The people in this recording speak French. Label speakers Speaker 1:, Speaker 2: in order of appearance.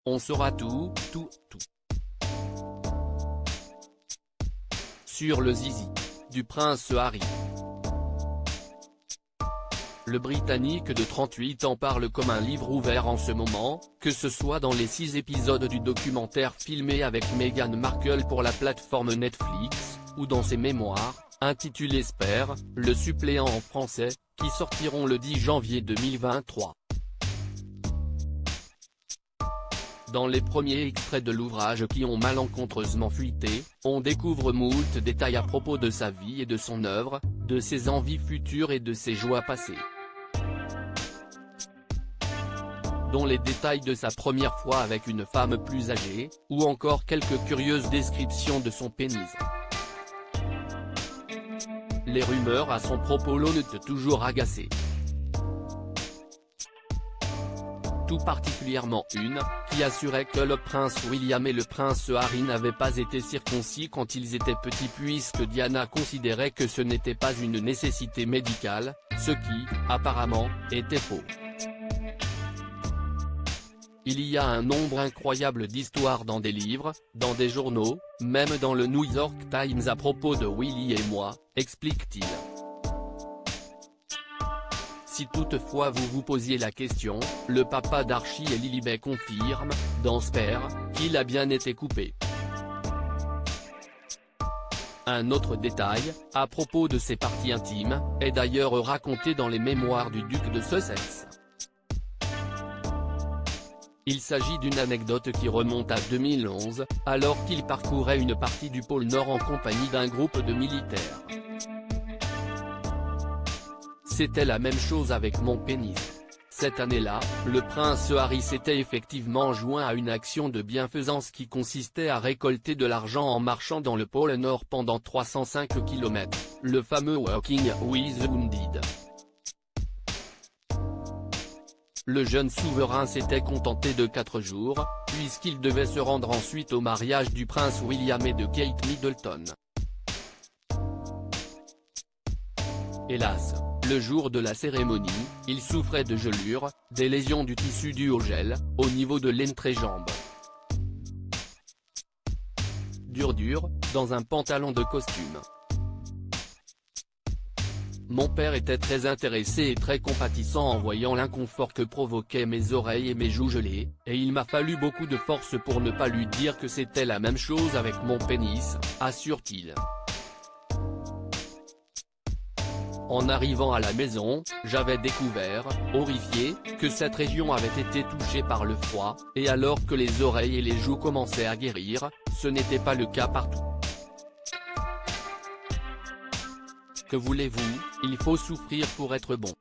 Speaker 1: On saura tout. Sur le zizi du prince Harry. Le Britannique de 38 ans parle comme un livre ouvert en ce moment, que ce soit dans les 6 épisodes du documentaire filmé avec Meghan Markle pour la plateforme Netflix, ou dans ses mémoires, intitulés Spare, le suppléant en français, qui sortiront le 10 janvier 2023. Dans les premiers extraits de l'ouvrage qui ont malencontreusement fuité, on découvre moult détails à propos de sa vie et de son œuvre, de ses envies futures et de ses joies passées. Dont les détails de sa première fois avec une femme plus âgée, ou encore quelques curieuses descriptions de son pénis. Les rumeurs à son propos l'ont toujours agacé. Tout particulièrement une, qui assurait que le prince William et le prince Harry n'avaient pas été circoncis quand ils étaient petits puisque Diana considérait que ce n'était pas une nécessité médicale, ce qui, apparemment, était faux. Il y a un nombre incroyable d'histoires dans des livres, dans des journaux, même dans le New York Times à propos de Willy et moi, explique-t-il. Si toutefois vous vous posiez la question, le papa d'Archie et Lilibet confirme, dans Spare, qu'il a bien été coupé. Un autre détail, à propos de ses parties intimes, est d'ailleurs raconté dans les mémoires du duc de Sussex. Il s'agit d'une anecdote qui remonte à 2011, alors qu'il parcourait une partie du pôle Nord en compagnie d'un groupe de militaires. C'était la même chose avec mon pénis. Cette année-là, le prince Harry s'était effectivement joint à une action de bienfaisance qui consistait à récolter de l'argent en marchant dans le pôle Nord pendant 305 km, le fameux Walking with the Wounded. Le jeune souverain s'était contenté de 4 jours, puisqu'il devait se rendre ensuite au mariage du prince William et de Kate Middleton. Hélas, le jour de la cérémonie, il souffrait de gelures, des lésions du tissu dû au gel, au niveau de l'entrejambe. Dur, dans un pantalon de costume. Mon père était très intéressé et très compatissant en voyant l'inconfort que provoquaient mes oreilles et mes joues gelées, et il m'a fallu beaucoup de force pour ne pas lui dire que c'était la même chose avec mon pénis, assure-t-il. En arrivant à la maison, j'avais découvert, horrifié, que cette région avait été touchée par le froid, et alors que les oreilles et les joues commençaient à guérir, ce n'était pas le cas partout. Que voulez-vous, il faut souffrir pour être bon.